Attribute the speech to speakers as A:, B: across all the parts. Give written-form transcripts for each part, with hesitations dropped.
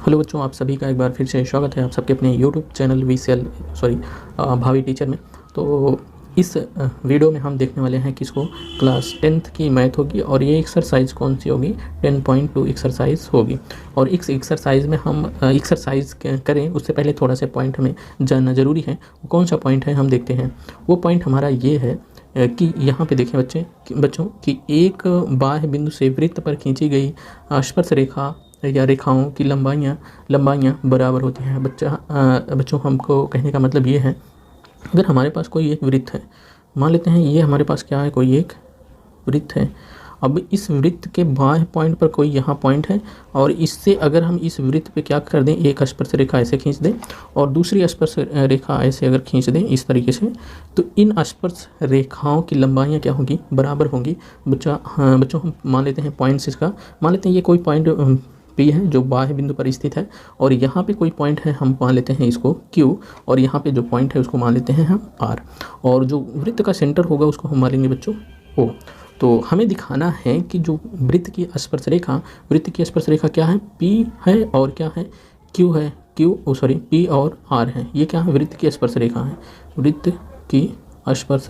A: Hello बच्चों, आप सभी का एक बार फिर से स्वागत है आप सबके अपने यूट्यूब चैनल भावी टीचर में। तो इस वीडियो में हम देखने वाले हैं किसको, क्लास 10th की मैथ होगी और ये एक्सरसाइज कौन सी होगी, 10.2 एक्सरसाइज होगी। और इस एक्सरसाइज में हम एक्सरसाइज करें उससे पहले थोड़ा सा पॉइंट हमें जानना ज़रूरी है। कौन सा पॉइंट है हम देखते हैं। वो पॉइंट हमारा ये है कि यहाँ पे देखें बच्चों कि एक बाह्य बिंदु से वृत्त पर खींची गई स्पर्श रेखा या रेखाओं की लंबाइयाँ बराबर होती हैं। बच्चों हमको कहने का मतलब ये है, अगर हमारे पास कोई एक वृत्त है, मान लेते हैं ये हमारे पास क्या है, कोई एक वृत्त है। अब इस वृत्त के बाह्य पॉइंट पर कोई यहाँ पॉइंट है और इससे अगर हम इस वृत्त पे क्या कर दें, एक स्पर्श रेखा ऐसे खींच दें और दूसरी स्पर्श रेखा ऐसे अगर खींच दें इस तरीके से, तो इन स्पर्श रेखाओं की लंबाइयाँ क्या होंगी, बराबर होंगी। बच्चों हम मान लेते हैं पॉइंट्स, इसका मान लेते हैं ये कोई पॉइंट P है जो बाह्य बिंदु पर स्थित है और यहाँ पे कोई पॉइंट है, हम मान लेते हैं इसको Q, और यहाँ पे जो पॉइंट है उसको मान लेते हैं हम R, और जो वृत्त का सेंटर होगा उसको हम मान लेंगे बच्चों O। तो हमें दिखाना है कि जो वृत्त की स्पर्श रेखा क्या है, P है और क्या है, Q है, P और R है। ये क्या है, वृत्त की स्पर्श रेखा है, वृत्त की स्पर्श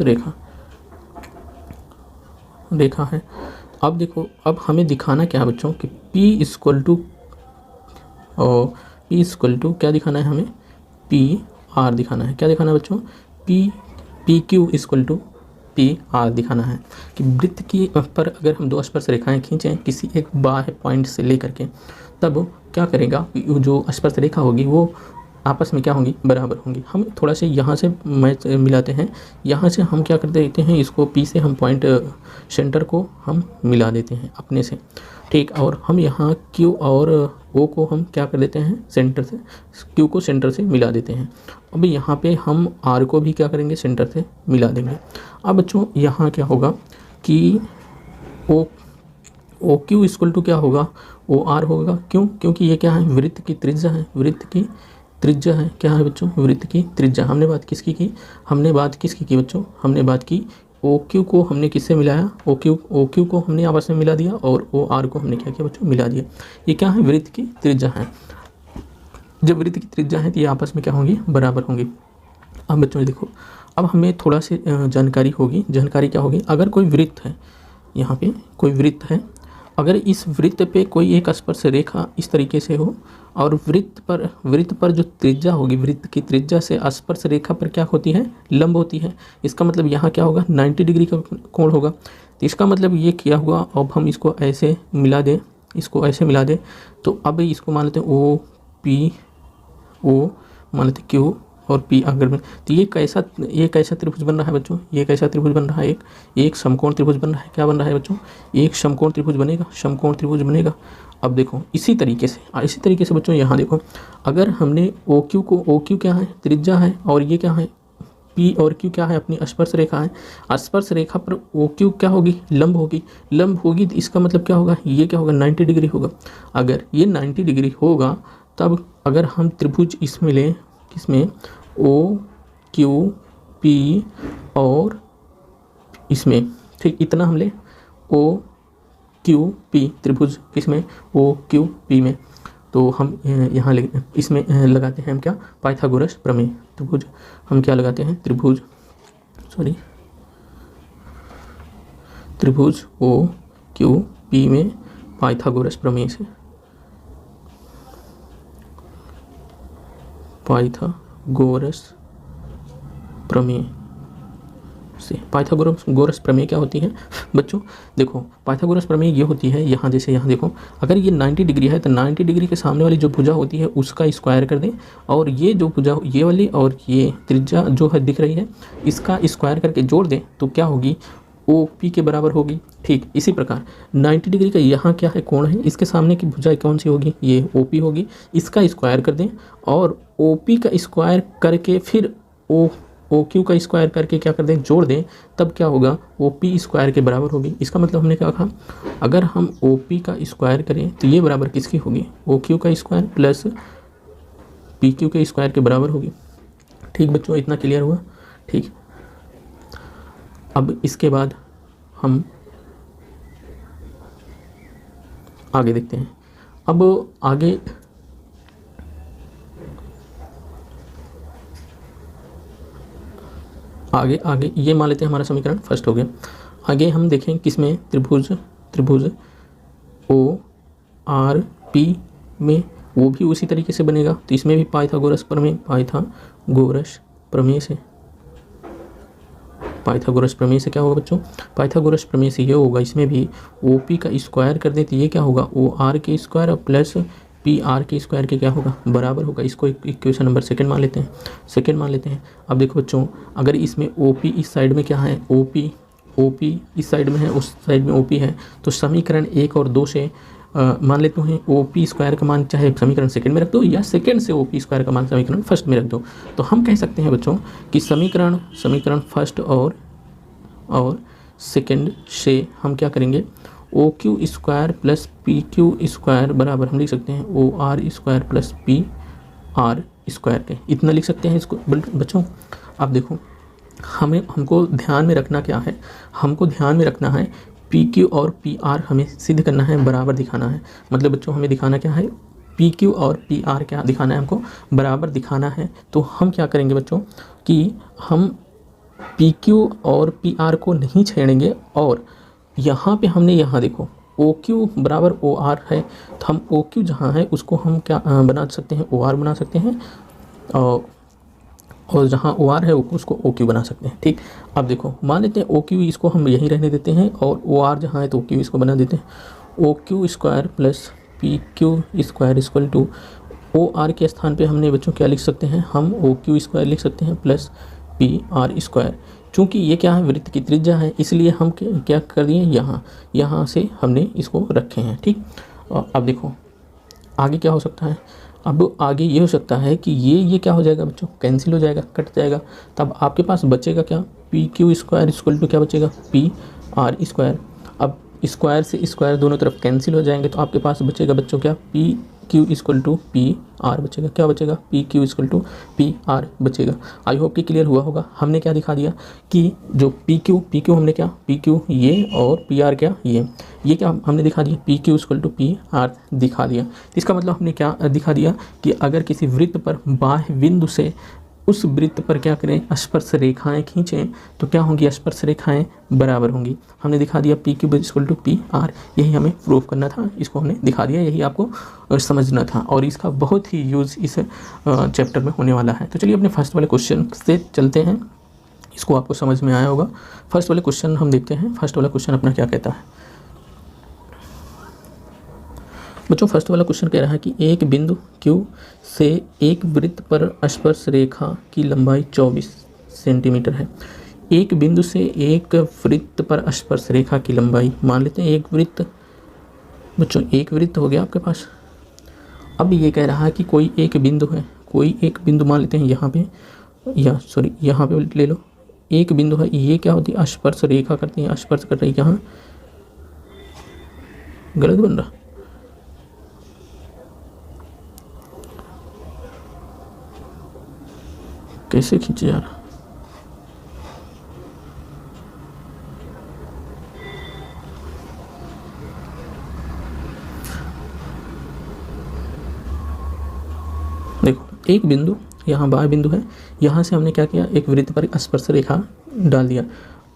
A: रेखा है। अब देखो, अब हमें दिखाना क्या है बच्चों कि P इक्वल टू क्या दिखाना है हमें, PR दिखाना है। क्या दिखाना है बच्चों, PQ इक्वल टू PR दिखाना है कि वृत्त की पर अगर हम दो स्पर्श रेखाएं खींचें किसी एक बाह्य पॉइंट से लेकर के, तब क्या करेगा, जो स्पर्श रेखा होगी वो आपस में क्या होंगी, बराबर होंगी। हम थोड़ा से यहाँ से मैच मिलाते हैं, यहाँ से हम क्या कर देते हैं, इसको P से हम पॉइंट सेंटर को हम मिला देते हैं अपने से, ठीक। और हम यहाँ Q और O को हम क्या कर देते हैं, सेंटर से, Q को सेंटर से मिला देते हैं। अब यहाँ पे हम R को भी क्या करेंगे, सेंटर से मिला देंगे। अब बच्चों यहाँ क्या होगा कि OQ इक्वल टू क्या होगा, OR होगा। क्यों, क्योंकि ये क्या है, वृत्त की त्रिज्या है, क्या है बच्चों, वृत्त की त्रिज्या। हमने बात किसकी की बच्चों, हमने बात की OQ को हमने किससे मिलाया, OQ को हमने आपस में मिला दिया और OR को हमने क्या किया बच्चों, मिला दिया। ये क्या है, वृत्त की त्रिज्या है। जब वृत्त की त्रिज्या है तो ये आपस में क्या होंगी, बराबर होंगी। अब बच्चों देखो, अब हमें थोड़ा सी जानकारी क्या होगी, अगर कोई वृत्त है, यहाँ पे कोई वृत्त है, अगर इस वृत्त पे कोई एक स्पर्श रेखा इस तरीके से हो और वृत्त पर जो त्रिज्या होगी, वृत्त की त्रिज्या से स्पर्श रेखा पर क्या होती है, लंब होती है। इसका मतलब यहाँ क्या होगा, 90 डिग्री का कोण होगा। तो इसका मतलब ये क्या हुआ, अब हम इसको ऐसे मिला दें, तो अब इसको मान लेते हैं O, मान लेते Q और P अगर में, तो ये कैसा त्रिभुज बन रहा है बच्चों, ये कैसा त्रिभुज बन रहा है, एक समकोण त्रिभुज बन रहा है। क्या बन रहा है बच्चों, एक समकोण त्रिभुज बनेगा। अब देखो इसी तरीके से बच्चों यहाँ देखो, अगर हमने OQ क्या है, त्रिज्या है, और ये क्या है, P और Q क्या है, अपनी स्पर्श रेखा है। स्पर्श रेखा पर OQ क्या होगी, लंब होगी। तो इसका मतलब क्या होगा, ये क्या होगा, 90 डिग्री होगा। अगर ये 90 डिग्री होगा, तब अगर हम त्रिभुज इसमें लें, किसमें, OQP और इसमें, ठीक, इतना हम ले OQP त्रिभुज, किसमें, OQP में, तो हम यहाँ इसमें लगाते हैं हम क्या, पाइथागोरस प्रमेय। त्रिभुज हम क्या लगाते हैं, त्रिभुज OQP में पाइथागोरस प्रमेय से, पाइथागोरस प्रमेय क्या होती है बच्चों, देखो पाइथागोरस प्रमेय ये होती है, यहाँ जैसे यहाँ देखो, अगर ये 90 डिग्री है तो 90 डिग्री के सामने वाली जो भुजा होती है उसका स्क्वायर कर दें, और ये जो भुजा, ये वाली और ये त्रिज्या जो है दिख रही है, इसका स्क्वायर करके जोड़ दें तो क्या होगी, OP के बराबर होगी। ठीक, इसी प्रकार 90 डिग्री का यहाँ क्या है, कोण है, इसके सामने की भुजा कौन सी होगी, ये OP होगी। इसका स्क्वायर कर दें और OP का स्क्वायर करके फिर OQ का स्क्वायर करके क्या कर दें, जोड़ दें, तब क्या होगा, OP स्क्वायर के बराबर होगी। इसका मतलब हमने क्या कहा, अगर हम OP का स्क्वायर करें तो ये बराबर किसकी होगी, OQ का स्क्वायर प्लस PQ के स्क्वायर के बराबर होगी। ठीक बच्चों, इतना क्लियर हुआ, ठीक। अब इसके बाद हम आगे देखते हैं। अब आगे आगे आगे ये मान लेते हैं हमारा समीकरण फर्स्ट हो गया। आगे हम देखें किसमें, त्रिभुज ओ आर पी में, वो भी उसी तरीके से बनेगा। तो इसमें भी पाइथागोरस प्रमेय से क्या होगा बच्चों, पाइथागोरस प्रमेय से ये होगा, इसमें भी ओ पी का स्क्वायर कर दें तो ये क्या होगा, ओ आर के स्क्वायर और प्लस पी आर के स्क्वायर के क्या होगा, बराबर होगा। इसको इक्वेशन नंबर सेकंड मान लेते हैं। अब देखो बच्चों, अगर इसमें ओ पी इस साइड में क्या है, ओ पी इस साइड में है, उस साइड में ओ पी है, तो समीकरण 1 और 2 से मान लेते हैं ओ पी स्क्वायर का मान चाहे समीकरण सेकंड में रख दो या सेकंड से ओ पी स्क्वायर का मान समीकरण फर्स्ट में रख दो। तो हम कह सकते हैं बच्चों कि समीकरण फर्स्ट और सेकंड से हम क्या करेंगे, O Q square plus P Q square बराबर हम लिख सकते हैं O R square plus P R square के, इतना लिख सकते हैं इसको बच्चों। अब देखो हमको ध्यान में रखना क्या है, हमको ध्यान में रखना है पी क्यू और पी आर हमें सिद्ध करना है, बराबर दिखाना है। मतलब बच्चों हमें दिखाना क्या है, पी क्यू और पी आर क्या दिखाना है, हमको बराबर दिखाना है। तो हम क्या करेंगे बच्चों कि हम पी क्यू और पी आर को नहीं छेड़ेंगे, और यहाँ पे हमने यहाँ देखो ओ क्यू बराबर ओ आर है, तो हम ओ क्यू जहाँ है उसको हम क्या बना सकते हैं, ओ आर बना सकते हैं, और जहाँ ओ आर है उसको ओ क्यू बना सकते हैं। ठीक, अब देखो मान लेते हैं ओ क्यू इसको हम यहीं रहने देते हैं, और ओ आर जहाँ है तो ओ क्यू इसको बना देते हैं। O Q square plus P Q square equal to O R के स्थान पे हमने बच्चों क्या लिख सकते हैं, हम ओ क्यू स्क्वायर लिख सकते हैं प्लस पी आर स्क्वायर। चूँकि ये क्या है, वृत्त की त्रिज्या है, इसलिए हम क्या कर दिए, यहाँ से हमने इसको रखे हैं। ठीक, अब देखो आगे क्या हो सकता है, अब आगे ये हो सकता है कि ये क्या हो जाएगा बच्चों, कैंसिल हो जाएगा, कट जाएगा। तब आपके पास बचेगा क्या, P Q square equal to क्या बचेगा, पी आर स्क्वायर। अब स्क्वायर से स्क्वायर दोनों तरफ कैंसिल हो जाएंगे, तो आपके पास बचेगा बच्चों क्या, P Q equal to P R बचेगा। क्या बचेगा, P Q equal to P R बचेगा। आई होप कि क्लियर हुआ होगा। हमने क्या दिखा दिया कि जो पी क्यू हमने क्या, पी क्यू ये और पी आर क्या ये क्या हमने दिखा दिया, P Q equal to P R दिखा दिया। इसका मतलब हमने क्या दिखा दिया कि अगर किसी वृत्त पर बाह्य बिंदु से उस वृत्त पर क्या करें, स्पर्श रेखाएं खींचें, तो क्या होंगी, स्पर्श रेखाएं बराबर होंगी। हमने दिखा दिया P Q equal to P R, यही हमें प्रूव करना था, इसको हमने दिखा दिया, यही आपको समझना था, और इसका बहुत ही यूज़ इस चैप्टर में होने वाला है। तो चलिए अपने फर्स्ट वाले क्वेश्चन से चलते हैं, इसको आपको समझ में आया होगा। फर्स्ट वाले क्वेश्चन हम देखते हैं, फर्स्ट वाला क्वेश्चन अपना क्या कहता है बच्चों। फर्स्ट वाला क्वेश्चन कह रहा है कि एक बिंदु Q से एक वृत्त पर स्पर्श रेखा की लंबाई 24 सेंटीमीटर है। एक बिंदु से एक वृत्त पर स्पर्श रेखा की लंबाई, मान लेते हैं एक वृत्त बच्चों, एक वृत्त हो गया आपके पास। अब ये कह रहा है कि कोई एक बिंदु है, कोई एक बिंदु मान लेते हैं यहाँ पे, यहाँ पे ले लो, एक बिंदु है, ये क्या होती है, स्पर्श रेखा करती है, स्पर्श कर रही है, यहाँ गलत बन रहा, कैसे खींचे जा रहा, देखो एक बिंदु यहाँ बाह्य बिंदु है, यहाँ से हमने क्या किया, एक वृत्त पर स्पर्श रेखा डाल दिया।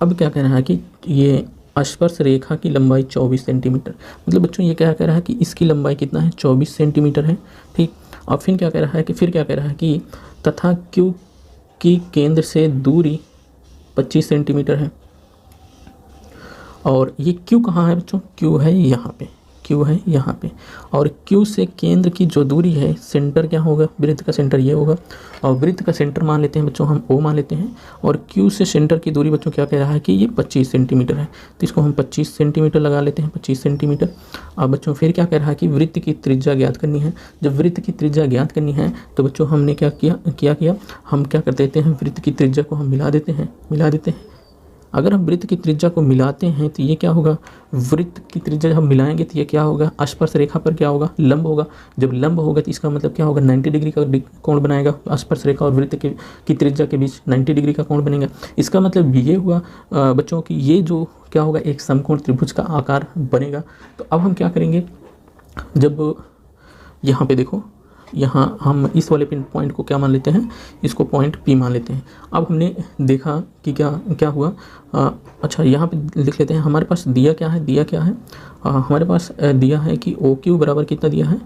A: अब क्या कह रहा है कि ये स्पर्श रेखा की लंबाई 24 सेंटीमीटर, मतलब बच्चों ये क्या कह रहा है कि इसकी लंबाई कितना है, 24 सेंटीमीटर है। ठीक, और फिर क्या कह रहा है कि तथा Q की केंद्र से दूरी 25 सेंटीमीटर है। और ये Q कहाँ है बच्चों, Q है यहाँ पे, और Q से केंद्र की जो दूरी है, सेंटर क्या होगा, वृत्त का सेंटर ये होगा, और वृत्त का सेंटर मान लेते हैं बच्चों हम O मान लेते हैं, और Q से सेंटर की दूरी बच्चों क्या कह रहा है कि ये 25 सेंटीमीटर है, तो इसको हम 25 सेंटीमीटर लगा लेते हैं, 25 सेंटीमीटर। अब बच्चों फिर क्या कह रहा है कि वृत्त की त्रिज्या ज्ञात करनी है। जब वृत्त की त्रिज्या ज्ञात करनी है तो बच्चों हमने क्या किया, हम क्या कर देते हैं, वृत्त की त्रिज्या को हम मिला देते हैं। अगर हम वृत्त की त्रिज्या को मिलाते हैं तो ये क्या होगा, वृत्त की त्रिज्या जब हम मिलाएंगे तो ये क्या होगा, स्पर्श रेखा पर क्या होगा, लंब होगा। जब लंब होगा तो इसका मतलब क्या होगा, 90 डिग्री का कोण बनाएगा, स्पर्श रेखा और वृत्त की त्रिज्या के बीच 90 डिग्री का कोण बनेगा। इसका मतलब ये हुआ बच्चों कि ये जो क्या होगा, एक समकोण त्रिभुज का आकार बनेगा। तो अब हम क्या करेंगे, जब यहाँ पे देखो यहाँ हम इस वाले पिन पॉइंट को क्या मान लेते हैं, इसको पॉइंट P मान लेते हैं। अब हमने देखा कि क्या क्या हुआ। अच्छा, यहाँ पे लिख लेते हैं हमारे पास दिया क्या है, दिया क्या है, हमारे पास दिया है कि OQ बराबर कितना दिया है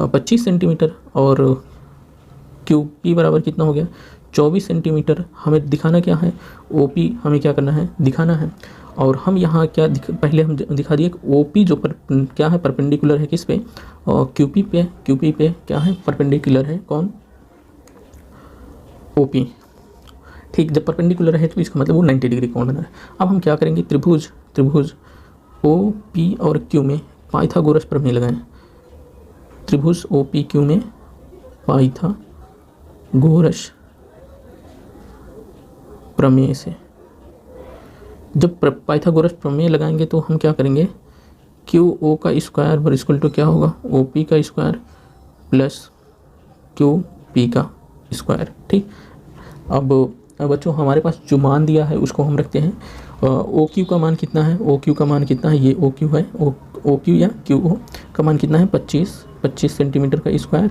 A: 25 सेंटीमीटर और QP बराबर कितना हो गया 24 सेंटीमीटर। हमें दिखाना क्या है, OP हमें क्या करना है, दिखाना है। और हम यहाँ क्या पहले हम दिखा दिए OP जो क्या है परपेंडिकुलर है किस पे, और QP पे क्या है परपेंडिकुलर है, कौन, OP। ठीक, जब परपेंडिकुलर है तो इसका मतलब वो 90 डिग्री कोण बना है। अब हम क्या करेंगे, त्रिभुज OP और Q में पाइथागोरस प्रमेय लगाएं। त्रिभुज OPQ में पाइथागोरस प्रमेय से जब पाइथागोरस प्रमेय लगाएंगे तो हम क्या करेंगे, QO का स्क्वायर बराबर इक्वल टू क्या होगा, OP का स्क्वायर प्लस QP का स्क्वायर। ठीक, अब बच्चों हमारे पास जो मान दिया है उसको हम रखते हैं। OQ का मान कितना है, OQ का मान कितना है, ये OQ है, OQ या QO का मान कितना है 25 सेंटीमीटर का स्क्वायर।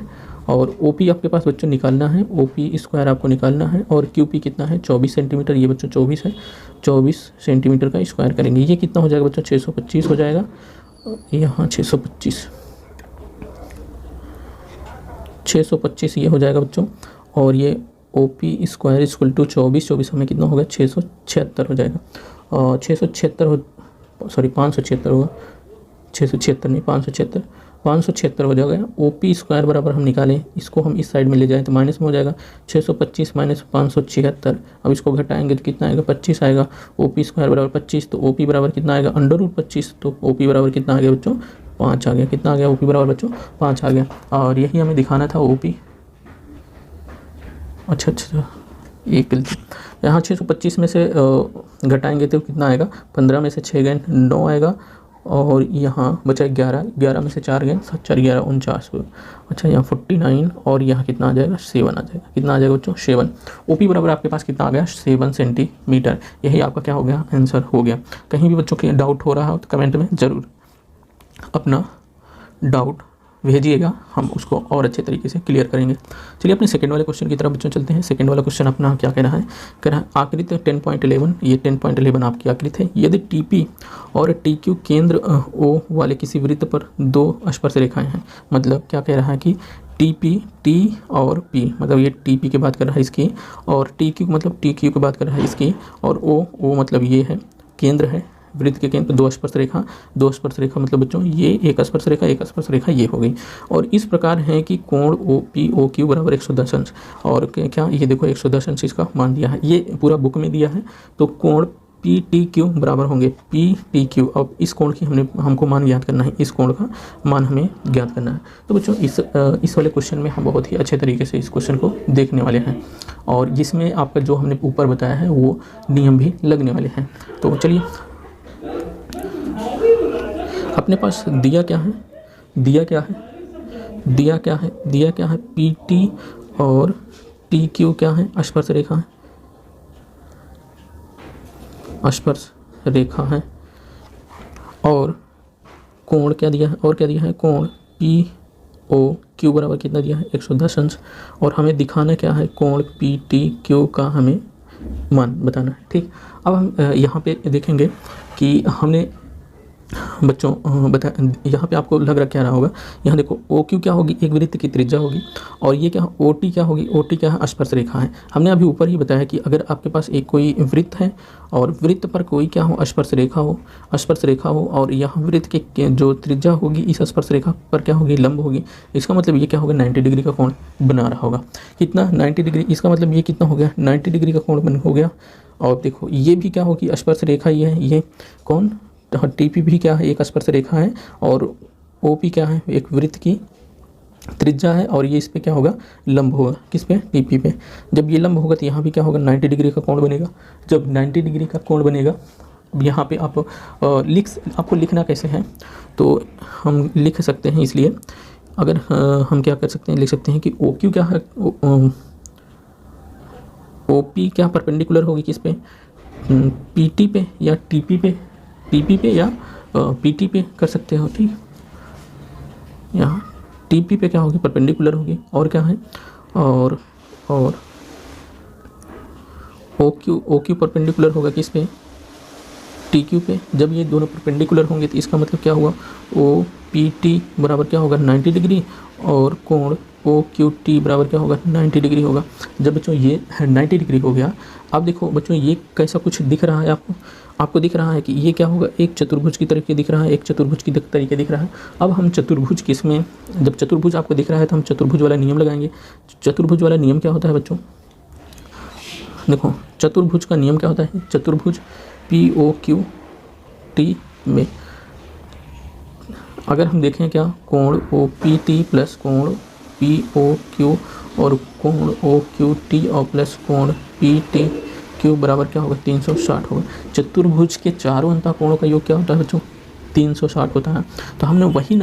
A: और OP आपके पास बच्चों निकालना है, OP स्क्वायर आपको निकालना है। और QP कितना है 24 सेंटीमीटर, ये बच्चों 24 है, 24 सेंटीमीटर का स्क्वायर करेंगे। ये कितना हो जाएगा बच्चों 625 हो जाएगा, यहाँ 625 ये हो जाएगा बच्चों। और ये OP स्क्वायर इक्वल टू 24 हमें कितना होगा 676 हो जाएगा। 676 हो, सॉरी 576 होगा, 676 नहीं 576 हो जाएगा। OP स्क्वायर बराबर हम निकालें, इसको हम इस साइड में ले जाएं तो माइनस में हो जाएगा 625 माइनस 576। अब इसको घटाएंगे तो कितना आएगा 25 आएगा। OP स्क्वायर बराबर 25, तो OP बराबर कितना आएगा √25, तो OP बराबर कितना आ गया बच्चों 5 आ गया। कितना आ गया OP बराबर बच्चों 5 आ गया। और यही हमें दिखाना था OP। अच्छा, एक गलती, यहाँ 625 में से घटाएंगे तो कितना आएगा, 15 में से 6 गए 9 आएगा। और यहाँ बचा 11 में से 4 गए 7 4 11 49। अच्छा, यहाँ 49 और यहाँ कितना आ जाएगा 7 आ जाएगा। कितना आ जाएगा बच्चों 7। OP बराबर आपके पास कितना आ गया 7 सेंटीमीटर। यही आपका क्या हो गया, आंसर हो गया। कहीं भी बच्चों के डाउट हो रहा हो तो कमेंट में ज़रूर अपना डाउट भेजिएगा, हम उसको और अच्छे तरीके से क्लियर करेंगे। चलिए अपने सेकंड वाले क्वेश्चन की तरफ बच्चों चलते हैं। सेकंड वाला क्वेश्चन अपना क्या कह रहा है, आकृति 10.11, ये 10.11 आपकी आकृति है। यदि TP और TQ केंद्र O वाले किसी वृत्त पर 2 स्पर्श रेखाएं हैं, मतलब क्या कह रहा है कि TP T और P, मतलब ये TP की बात कर रहा है इसकी, और TQ मतलब TQ की बात कर रहा है इसकी, और O मतलब ये है केंद्र है, वृत्त के केंद्र 2 स्पर्श रेखा मतलब बच्चों ये एक स्पर्श रेखा ये हो गई। और इस प्रकार है कि कोण OPOQ बराबर 110 अंश। और क्या ये देखो 110 अंश इसका मान दिया है, ये पूरा बुक में दिया है। तो कोण PTQ बराबर होंगे PTQ। अब इस कोण की हमको मान ज्ञात करना है, इस कोण का मान हमें ज्ञात करना है। तो बच्चों इस वाले क्वेश्चन में हम बहुत ही अच्छे तरीके से इस क्वेश्चन को देखने वाले हैं, और जिसमें आपका जो हमने ऊपर बताया है वो नियम भी लगने वाले हैं। तो चलिए, अपने पास दिया क्या है, PT और TQ क्या है, स्पर्श रेखा है। और कोण क्या दिया है, कोण POQ बराबर कितना दिया है 110 अंश। और हमें दिखाना क्या है, कोण PTQ का हमें मान बताना है। ठीक, अब हम यहाँ पे देखेंगे कि हमने बच्चों यहाँ पे आपको लग रहा क्या रहा होगा, यहाँ देखो OQ क्या होगी, एक वृत्त की त्रिज्या होगी, और ये क्या OT क्या होगी, OT क्या है स्पर्श रेखा है। हमने अभी ऊपर ही बताया कि अगर आपके पास एक कोई वृत्त है और वृत्त पर कोई क्या हो स्पर्श रेखा हो, और यहाँ वृत्त के जो त्रिज्या होगी इस स्पर्श रेखा पर क्या होगी, लंब होगी। इसका मतलब ये क्या होगा 90 डिग्री का कोण बना रहा होगा। कितना 90 डिग्री, इसका मतलब ये कितना हो गया 90 डिग्री का कोण हो गया। और देखो ये भी क्या होगी स्पर्श रेखा, ये है, ये कौन TP भी क्या है एक स्पर्श रेखा है, और OP क्या है एक वृत्त की त्रिज्या है, और ये इस पे क्या होगा लंब होगा, किस पे TP पे। जब ये लंब होगा तो यहाँ भी क्या होगा 90 डिग्री का कोण बनेगा। जब 90 डिग्री का कोण बनेगा, अब यहाँ पे आप आपको लिखना कैसे है, तो हम लिख सकते हैं। इसलिए अगर हम क्या कर सकते हैं, लिख सकते हैं कि OQ क्या है, OP क्या परपेंडिकुलर होगी किस पे, PT पे या TP पे या PT पे कर सकते हो। ठीक, यहाँ टी पी पे क्या होगी, परपेंडिकुलर होगी। और क्या है, और ओ क्यू परपेंडिकुलर होगा किस पे, टी क्यू पे। जब ये दोनों परपेंडिकुलर होंगे तो इसका मतलब क्या हुआ, ओ पी टी बराबर क्या होगा 90 डिग्री, और कोण ओ क्यू टी बराबर क्या होगा 90 डिग्री होगा। जब बच्चों ये 90 डिग्री हो गया, अब देखो बच्चों ये कैसा कुछ दिख रहा है आपको दिख रहा है कि ये क्या होगा, एक चतुर्भुज की तरीके दिख रहा है, एक चतुर्भुज की तरीके दिख रहा है। अब हम चतुर्भुज किसमें, जब चतुर्भुज आपको दिख रहा है तो हम चतुर्भुज वाला नियम लगाएंगे। चतुर्भुज वाला नियम क्या होता है बच्चों, देखो चतुर्भुज का नियम क्या होता है, चतुर्भुज पी ओ क्यू टी में अगर हम देखें क्या, कोण ओ पी टी प्लस कोण पी ओ क्यू और कोण ओ क्यू टी और प्लस कोण पी टी क्यू बराबर क्या होगा 360 होगा। चतुर्भुज के चारों अंतः कोणों का योग क्या होता है बच्चों, 360 होता है। तो हमने वही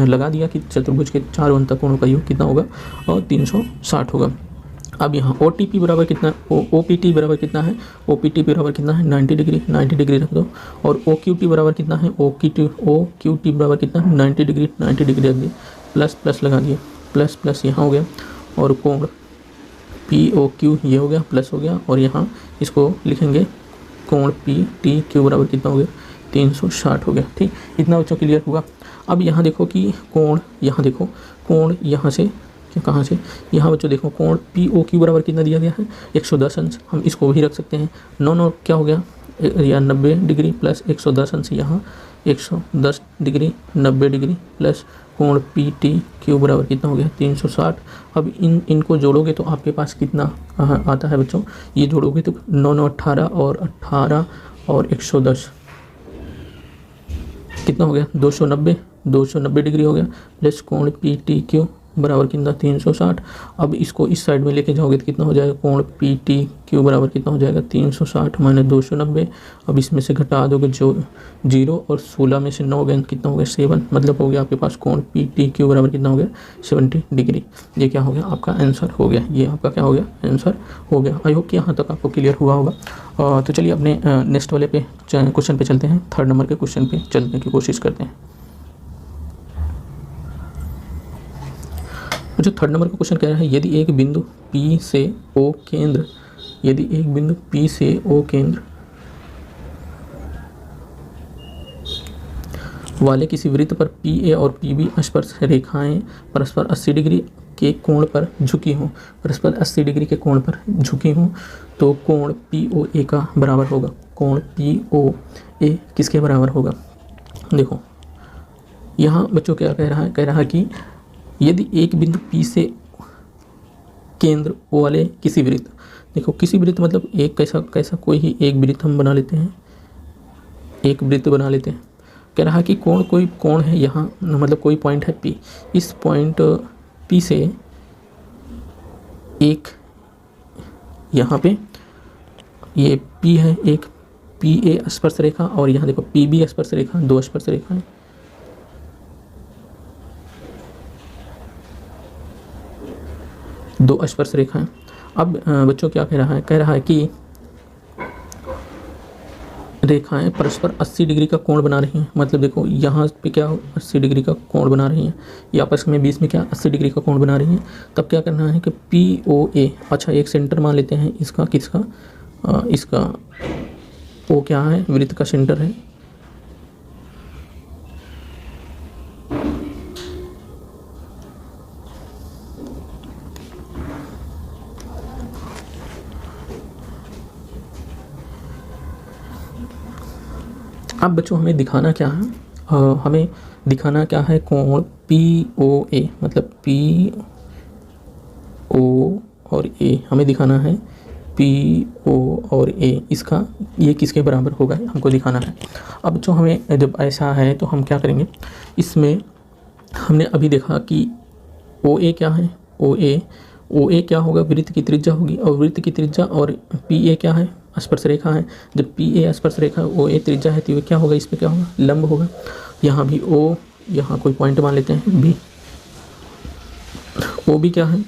A: लगा दिया कि चतुर्भुज के चारों अंतः कोणों का योग कितना होगा, और 360 होगा। अब यहाँ ओ टी पी बराबर कितना, ओ पी टी बराबर कितना है, ओ पी टी बराबर कितना है 90 डिग्री, 90 डिग्री रख दो। और ओ क्यू टी बराबर कितना है, ओ क्यू टी बराबर कितना है 90 डिग्री, 90 डिग्री रख दिए, प्लस प्लस लगा दिए, प्लस प्लस यहाँ हो गया। और कोण पी ओ क्यू ये हो गया, प्लस हो गया। और यहाँ इसको लिखेंगे कोण पी टी क्यू बराबर कितना हो गया 360 हो गया। ठीक, इतना बच्चों क्लियर हुआ। अब यहाँ देखो कि कोण, यहाँ देखो कोण यहाँ से कहाँ से, यहाँ बच्चों देखो कोण पी ओ क्यू बराबर कितना दिया गया है 110 अंश, हम इसको भी रख सकते हैं। 9 क्या हो गया या 90 डिग्री प्लस 110 अंश, यहाँ 110 डिग्री 90 डिग्री प्लस कोण पी टी क्यू बराबर कितना हो गया 360। अब इनको जोड़ोगे तो आपके पास कितना आता है बच्चों, ये जोड़ोगे तो 9 9 18 और 18 और 110 कितना हो गया 290 डिग्री हो गया, प्लस कोण पी टी क्यू बराबर कितना 360। अब इसको इस साइड में लेके जाओगे तो कितना हो जाएगा, कोण पी टी क्यू बराबर कितना हो जाएगा 360 माइनस 290। अब इसमें से घटा दोगे जो 0 और 16 में से 9 गए कितना हो गया 7, मतलब हो गया आपके पास कोण पी टी क्यू बराबर कितना हो गया 70 डिग्री। ये क्या हो गया आपका आंसर हो गया, ये आपका क्या हो गया आंसर हो गया। आई होप कि यहाँ तक आपको क्लियर हुआ होगा। तो चलिए अपने नेक्स्ट वाले पे क्वेश्चन पे चलते हैं, 3rd नंबर के क्वेश्चन पे चलने की कोशिश करते हैं। जो 3rd नंबर का क्वेश्चन कह रहा है, यदि एक बिंदु P से O केंद्र, यदि एक बिंदु P से O केंद्र वाले किसी वृत्त पर PA और PB स्पर्श रेखाएं परस्पर 80 डिग्री के कोण पर झुकी हों, परस्पर 80 डिग्री के कोण पर झुकी हों, तो कोण POA का बराबर होगा। कोण POA किसके बराबर होगा, देखो यहाँ बच्चों क्या कह रहा है कि यदि एक बिंदु P से केंद्र O वाले किसी वृत्त, देखो किसी वृत्त मतलब एक कैसा कोई ही एक वृत्त हम बना लेते हैं, एक वृत्त बना लेते हैं। कह रहा है कि कोई कोण है यहाँ, मतलब कोई पॉइंट है P, इस पॉइंट P से एक यहाँ पे ये P है, एक PA स्पर्श रेखा, और यहाँ देखो PB स्पर्श रेखा, 2 स्पर्श रेखा है। दो स्पर्श रेखाएं। अब बच्चों क्या कह रहा है कि रेखाएं परस्पर 80 डिग्री का कोण बना रही हैं, मतलब देखो यहाँ पे क्या 80 डिग्री का कोण बना रही हैं, ये आपस में बीच में क्या 80 डिग्री का कोण बना रही हैं। तब क्या करना है कि POA, अच्छा एक सेंटर मान लेते हैं इसका, किसका, इसका O क्या है, वृत्त का सेंटर है। अब बच्चों हमें दिखाना क्या है, हमें दिखाना क्या है, कोण POA, मतलब PO और A हमें दिखाना है, PO और A इसका ये किसके बराबर होगा हमको दिखाना है। अब जो हमें जब ऐसा है तो हम क्या करेंगे, इसमें हमने अभी देखा कि OA क्या है, OA क्या होगा, वृत्त की त्रिज्या होगी, और वृत्त की त्रिज्या, और PA क्या है, स्पर्श रेखा है। जब PA स्पर्श रेखा OA त्रिज्या है तो ये क्या होगा, इस पे क्या होगा, लंब होगा। यहाँ भी O, यहाँ कोई पॉइंट मान लेते हैं B, OB क्या है,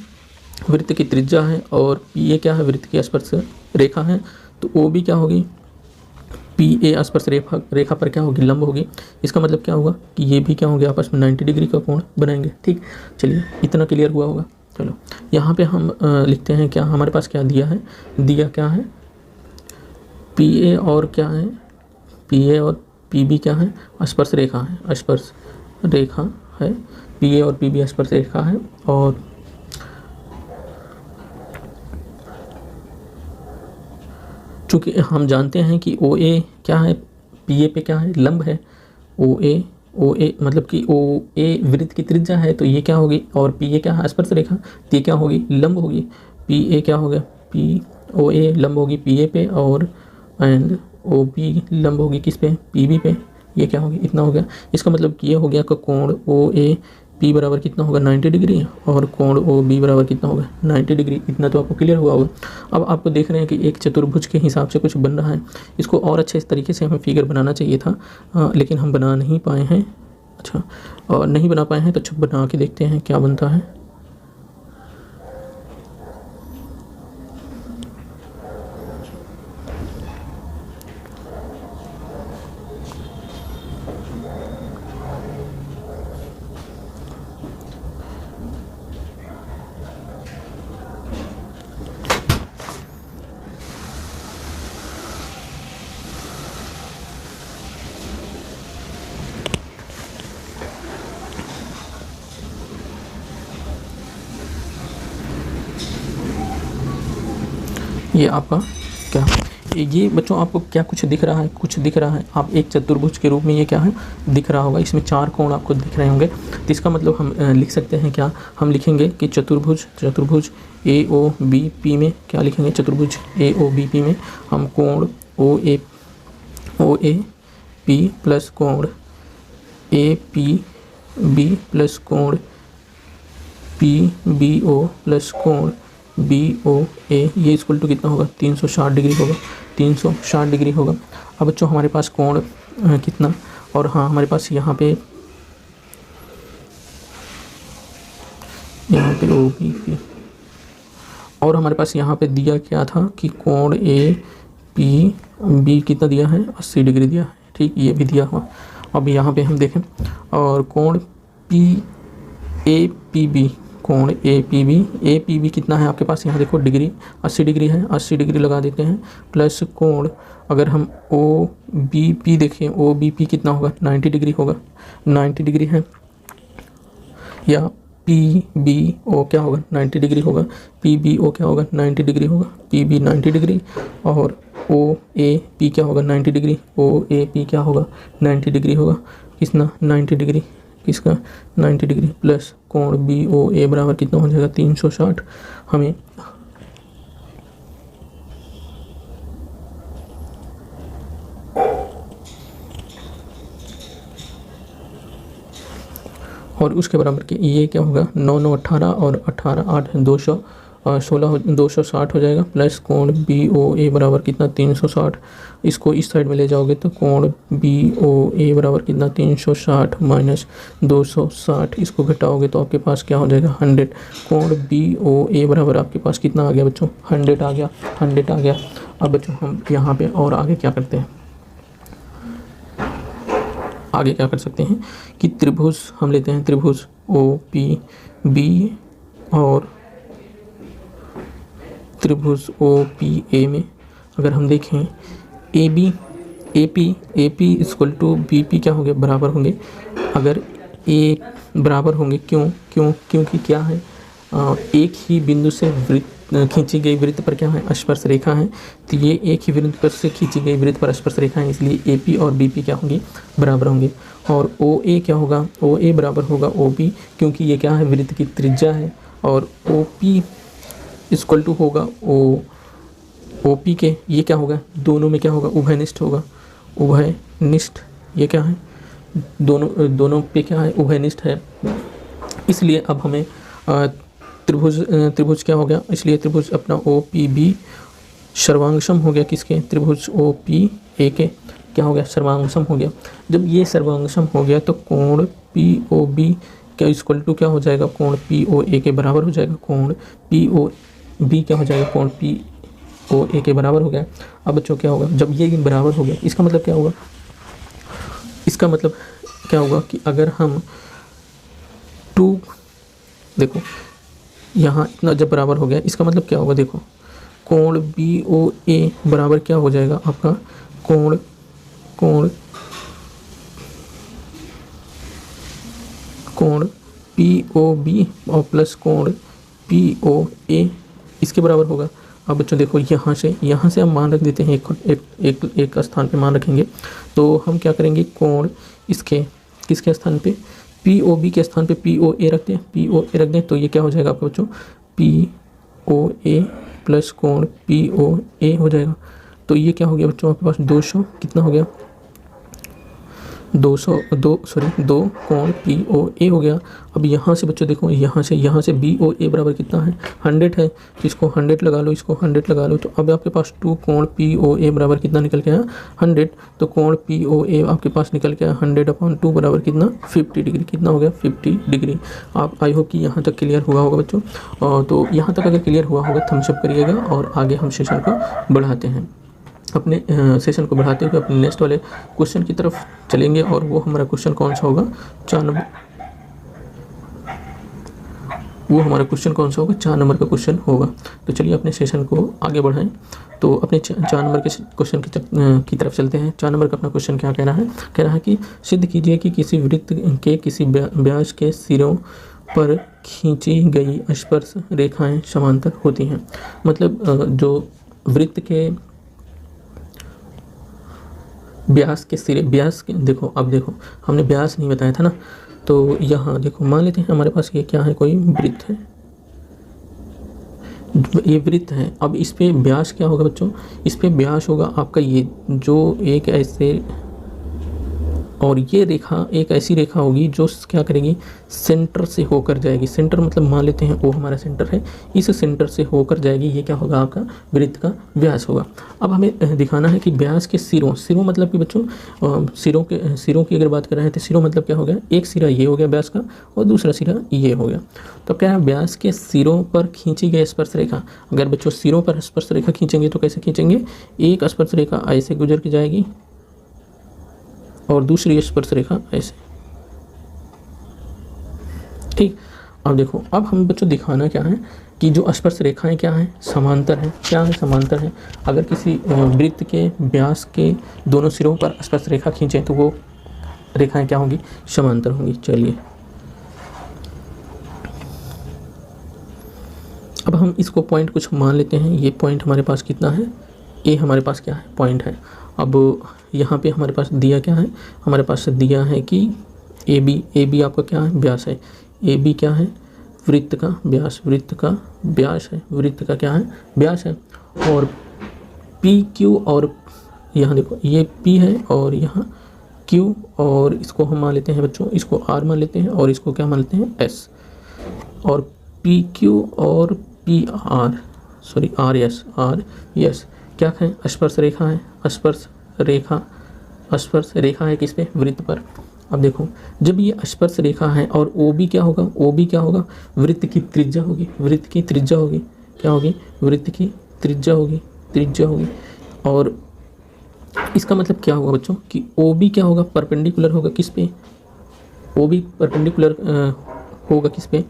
A: वृत्त की त्रिज्या है, और PA क्या है, वृत्त की स्पर्श रेखा है। तो OB क्या होगी, पी ए स्पर्श रेखा पर क्या होगी, लंब होगी। इसका मतलब क्या होगा कि ये भी क्या होंगे, आपस में 90 डिग्री का कोण बनाएंगे। ठीक, चलिए इतना क्लियर हुआ होगा। चलो यहाँ पे हम लिखते हैं क्या, हमारे पास क्या दिया है, दिया क्या है, पी ए और क्या है, पी ए और पी बी क्या है, स्पर्श रेखा है, स्पर्श रेखा है, पी ए और पी बी स्पर्श रेखा है। और चूँकि हम जानते हैं कि ओ ए क्या है, पी ए पे क्या है, लंब है। ओ ए मतलब कि ओ ए वृत्त की त्रिज्या है, तो ये क्या होगी, और पी ए क्या है, स्पर्श रेखा, तो ये क्या होगी, लंब होगी। पी ए क्या हो गया, पी ओ ए लंब होगी पी ए पे, और एंड ओ बी लंब होगी किस पे, पी बी पे। ये क्या होगी, इतना हो गया। इसका मतलब कि ये हो गया कि कोण ओ ए पी बराबर कितना होगा, 90 डिग्री, और कोण ओ बी बराबर कितना होगा, 90 डिग्री। इतना तो आपको क्लियर हुआ होगा। अब आपको देख रहे हैं कि एक चतुर्भुज के हिसाब से कुछ बन रहा है। इसको और अच्छे तरीके से हमें फिगर बनाना चाहिए था, लेकिन हम बना नहीं पाए हैं। अच्छा, और नहीं बना पाए हैं तो अच्छा बना के देखते हैं क्या बनता है। ये आपका क्या, ये बच्चों आपको क्या कुछ दिख रहा है, कुछ दिख रहा है। आप एक चतुर्भुज के रूप में ये क्या है, दिख रहा होगा। इसमें 4 कोण आपको दिख रहे होंगे। तो इसका मतलब हम लिख सकते हैं क्या, हम लिखेंगे कि चतुर्भुज ए ओ बी पी में क्या लिखेंगे, चतुर्भुज ए ओ बी पी में हम कोण ओ ए पी प्लस कोण ए पी बी प्लस कोण पी बी ओ प्लस कोण बी ओ ए, ये इक्वल टू कितना होगा, 360 डिग्री होगा, 360 डिग्री होगा। अब बच्चों हमारे पास कोण कितना, और हाँ हमारे पास यहाँ पे ओ बी पी, और हमारे पास यहाँ पे दिया क्या था कि कोण ए पी बी कितना दिया है, 80 डिग्री दिया है। ठीक, ये भी दिया हुआ। अब यहाँ पे हम देखें, और कोण पी ए पी बी, कोण ए पी बी कितना है आपके पास, यहाँ देखो डिग्री 80 डिग्री है, 80 डिग्री लगा देते हैं, प्लस कोण अगर हम ओ बी पी देखें, ओ बी पी कितना होगा, 90 डिग्री होगा, 90 डिग्री है। या पी बी ओ क्या होगा, 90 डिग्री होगा, पी बी ओ क्या होगा, 90 डिग्री होगा, पी बी 90 डिग्री, और ओ ए पी क्या होगा, 90 डिग्री, ओ ए पी क्या होगा, 90 डिग्री होगा। कितना, 90 डिग्री, किसका, 90 डिग्री, प्लस कोण बी ओ ए बराबर कितना हो जाएगा, 360। हमें और उसके बराबर के ये क्या होगा, 9 9 18 और 18 8 216 260 हो जाएगा, प्लस कोण बी ओ ए बराबर कितना, 360। इसको इस साइड में ले जाओगे तो कोण बी ओ ए बराबर कितना, 360 माइनस 260, इसको घटाओगे तो आपके पास क्या हो जाएगा, 100। कोण बी ओ ए बराबर आपके पास कितना आ गया बच्चों, 100 आ गया, 100 आ गया। अब बच्चों हम यहाँ पे और आगे क्या करते हैं, आगे क्या कर सकते हैं कि त्रिभुज हम लेते हैं, त्रिभुज ओ पी बी और त्रिभुज ओ पी ए में अगर हम देखें A P equal to B P क्या होंगे, बराबर होंगे। अगर ए बराबर होंगे, क्योंकि क्या है, एक ही बिंदु से वृत्त खींची गई वृत्त पर क्या है, स्पर्श रेखा है। तो ये एक ही वृत्त पर से खींची गई वृत्त पर स्पर्श रेखा है, इसलिए ए पी और बी पी क्या होंगी, बराबर होंगे। और ओ ए क्या होगा, ओ ए बराबर होगा ओ पी, क्योंकि ये क्या है, वृत्त की त्रिज्या है। और ओ पी इक्वल टू होगा ओ पी के, ये क्या होगा, दोनों में क्या होगा, उभयनिष्ठ होगा, उभयनिष्ठ। ये क्या है, दोनों पे क्या है, उभयनिष्ठ है। इसलिए अब हमें त्रिभुज क्या हो गया, इसलिए त्रिभुज अपना ओ पी बी सर्वांगसम हो गया, किसके, त्रिभुज ओ पी ए के क्या हो गया, सर्वांगसम हो गया। जब ये सर्वांगसम हो गया तो कोण पी ओ बी क्या इक्वल टू क्या हो जाएगा, कोण पी ओ ए के बराबर हो जाएगा। कोण पी ओ बी क्या हो जाएगा, कोण पी ओ ए के बराबर हो गया। अब बच्चों क्या होगा, जब ये बराबर हो गया इसका मतलब क्या होगा, इसका मतलब क्या होगा कि अगर हम 2 देखो यहाँ इतना जब बराबर हो गया इसका मतलब क्या होगा, देखो कोण बी ओ ए बराबर क्या हो जाएगा आपका, कोण पी ओ बी और प्लस कोण पी ओ ए इसके बराबर होगा। अब बच्चों देखो यहाँ से हम मान रख देते हैं, एक स्थान पे मान रखेंगे, तो हम क्या करेंगे, कोण इसके किसके स्थान पे, पी ओ बी के स्थान पे पी ओ ए रख दें, तो ये क्या हो जाएगा आपका बच्चों, पी ओ ए प्लस कोण पी ओ ए हो जाएगा। तो ये क्या हो गया बच्चों आपके पास 200 कितना हो गया, 2 कोण पी ओ ए हो गया। अब यहाँ से बच्चों देखो यहाँ से बी ओ ए बराबर कितना है, 100 है, तो इसको 100 लगा लो, इसको 100 लगा लो, तो अब आपके पास 2 कोण पी ओ ए बराबर कितना निकल के आया, 100। तो कोण पी ओ ए आपके पास निकल के आया 100/2 बराबर कितना, 50 डिग्री। कितना हो गया, 50 डिग्री। आप आई होप कि यहाँ तक क्लियर हुआ होगा बच्चों। तो यहाँ तक अगर क्लियर हुआ होगा थम्स अप करिएगा, और आगे हम सेशन को बढ़ाते हैं। अपने सेशन को बढ़ाते हुए अपने नेक्स्ट वाले क्वेश्चन की तरफ चलेंगे, और वो हमारा क्वेश्चन कौन सा होगा, 4 नंबर का क्वेश्चन होगा। तो चलिए अपने सेशन को आगे बढ़ाएं। तो अपने 4 नंबर के क्वेश्चन की तरफ चलते हैं। 4 नंबर का अपना क्वेश्चन क्या कह रहा है कि सिद्ध कीजिए कि किसी वृत्त के किसी व्यास के सिरों पर खींची गई स्पर्श रेखाएं समांतर होती हैं। मतलब जो वृत्त के व्यास के देखो, अब देखो हमने व्यास नहीं बताया था ना, तो यहाँ देखो मान लेते हैं हमारे पास ये क्या है, कोई वृत्त है, ये वृत्त है। अब इस पे व्यास क्या होगा बच्चों, इस पे व्यास होगा आपका ये जो एक ऐसे, और ये रेखा एक ऐसी रेखा होगी जो क्या करेगी, सेंटर से होकर जाएगी। सेंटर मतलब मान लेते हैं वो हमारा सेंटर है, इस सेंटर से होकर जाएगी, ये क्या होगा आपका वृत्त का व्यास होगा। अब हमें दिखाना है कि व्यास के सिरों मतलब कि बच्चों सिरों की अगर बात कर रहे हैं तो सिरों मतलब क्या हो गया, एक सिरा ये हो गया व्यास का और दूसरा सिरा ये हो गया। तो क्या है, व्यास के सिरों पर खींची गई स्पर्श रेखा। अगर बच्चों सिरों पर स्पर्श रेखा खींचेंगे तो कैसे खींचेंगे, एक स्पर्श रेखा ऐसे गुजर के जाएगी और दूसरी स्पर्श रेखा ऐसे, ठीक। अब देखो, अब हम बच्चों दिखाना क्या है कि जो स्पर्श रेखाएं क्या हैं, समांतर हैं। क्या है, समांतर है। अगर किसी वृत्त के व्यास के दोनों सिरों पर स्पर्श रेखा खींचें तो वो रेखाएं क्या होंगी, समांतर होंगी। चलिए अब हम इसको पॉइंट कुछ मान लेते हैं। ये पॉइंट हमारे पास कितना है, ए हमारे पास क्या है, पॉइंट है। अब यहाँ पे हमारे पास दिया क्या है, हमारे पास दिया है कि ए बी आपका क्या है, व्यास है। ए बी क्या है, वृत्त का व्यास है, वृत्त का क्या है, व्यास है। और पी क्यू, और यहाँ देखो ये पी है और यहाँ क्यू, और इसको हम मान लेते हैं बच्चों, इसको आर मान लेते हैं और इसको क्या मान लेते हैं, एस। और पी क्यू और P R, sorry R S क्या है, स्पर्श रेखा है, स्पर्श रेखा है किस पे, वृत्त पर। अब देखो जब ये स्पर्श रेखा है और ओ बी क्या होगा, वृत्त की त्रिज्या होगी, क्या होगी, वृत्त की त्रिज्या होगी। और इसका मतलब क्या होगा बच्चों कि ओ बी क्या होगा, परपेंडिकुलर होगा किस पे, ओ बी परपेंडिकुलर होगा किस पे,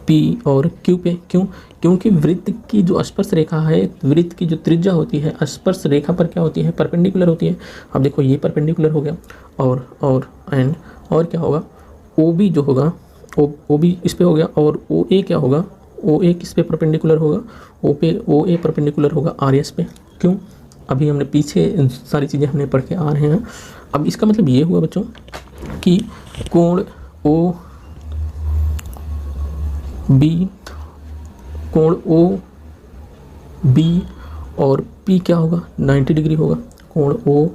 A: पी और क्यू पे। क्यों, क्योंकि वृत्त की जो स्पर्श रेखा है, वृत्त की जो त्रिज्या होती है स्पर्श रेखा पर क्या होती है, परपेंडिकुलर होती है। अब देखो ये परपेंडिकुलर हो गया, और क्या होगा, ओ बी जो होगा, ओ बी इस पे हो गया, और ओ ए क्या होगा, ओ ए किस पे परपेंडिकुलर होगा, ओ ए परपेंडिकुलर होगा आर एस पे। क्यों, अभी हमने पीछे सारी चीज़ें हमने पढ़ के आ रहे हैं। अब इसका मतलब ये हुआ बच्चों कि कोण ओ बी और पी क्या होगा, 90 डिग्री होगा। कोण ओ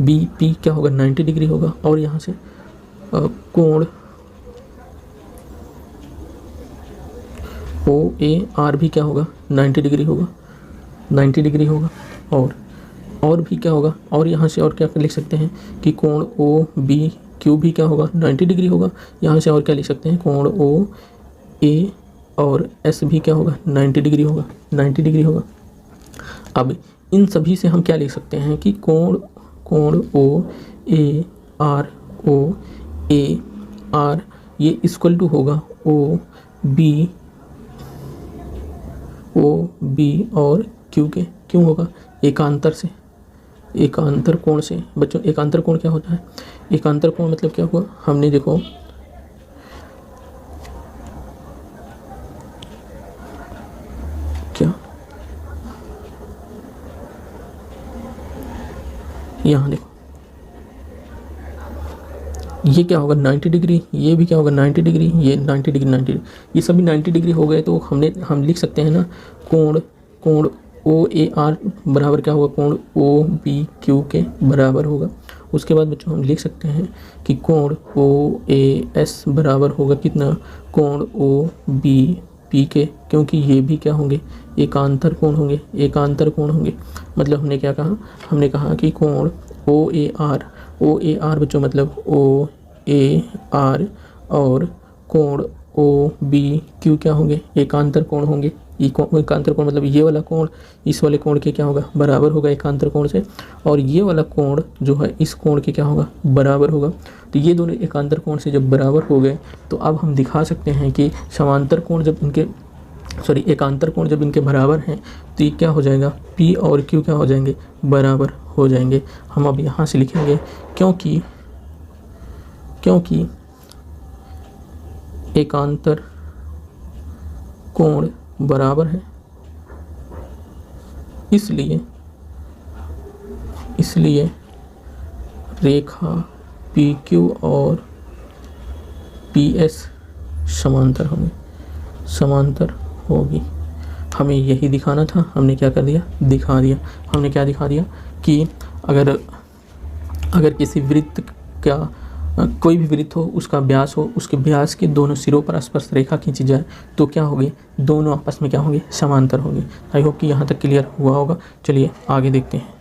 A: बी पी क्या होगा, 90 डिग्री होगा। और यहाँ से कोण ओ ए आर भी क्या होगा, 90 डिग्री होगा। और भी क्या होगा, और यहाँ से और क्या लिख सकते हैं कि कोण ओ बी क्यू भी क्या होगा, 90 डिग्री होगा। यहाँ से और क्या लिख सकते हैं, कोण ओ ए और एस भी क्या होगा, 90 डिग्री होगा। अब इन सभी से हम क्या लिख सकते हैं कि कोण ओ ए आर ये इक्वल टू होगा ओ बी और क्यू के। क्यों होगा? एकांतर से, एकांतर कोण से। बच्चों एकांतर कोण क्या होता है? एकांतर कोण मतलब क्या हुआ? हमने देखो क्या, यहाँ देखो ये क्या होगा 90 डिग्री, ये भी क्या होगा 90 डिग्री, ये 90 डिग्री 90 डिग्री, ये सभी 90 डिग्री हो गए। तो हम लिख सकते हैं ना कोण ओ ए आर बराबर क्या होगा? कोण ओ बी क्यू के बराबर होगा। उसके बाद बच्चों हम लिख सकते हैं कि कोण ओ ए एस बराबर होगा कितना? कोण ओ बी पी के, क्योंकि ये भी क्या होंगे? एकांतर कोण होंगे, एकांतर कोण होंगे। मतलब हमने क्या कहा? हमने कहा कि कोण ओ ए आर बच्चों मतलब ओ ए आर और कोण ओ बी क्यू क्या होंगे? एकांतर कोण होंगे। एकांतर कोण मतलब ये वाला कोण इस वाले कोण के क्या होगा? बराबर होगा एकांतर कोण से, और ये वाला कोण जो है इस कोण के क्या होगा? बराबर होगा। तो ये दोनों एकांतर कोण से जब बराबर हो गए तो अब हम दिखा सकते हैं कि समांतर कोण जब इनके एकांतर कोण जब इनके बराबर हैं तो ये क्या हो जाएगा? P और Q क्या हो जाएंगे? बराबर हो जाएंगे। हम अब यहाँ से लिखेंगे क्योंकि एकांतर कोण बराबर है, इसलिए रेखा PQ और PS समांतर होगी। हमें यही दिखाना था, हमने क्या कर दिया? दिखा दिया। हमने क्या दिखा दिया कि अगर किसी वृत्त का कोई भी वृत्त हो, उसका व्यास हो, उसके व्यास के दोनों सिरों पर स्पर्श रेखा खींची जाए तो क्या होगी? दोनों आपस में क्या होंगे? समांतर होंगे। आई होप कि यहाँ तक क्लियर हुआ होगा। चलिए आगे देखते हैं।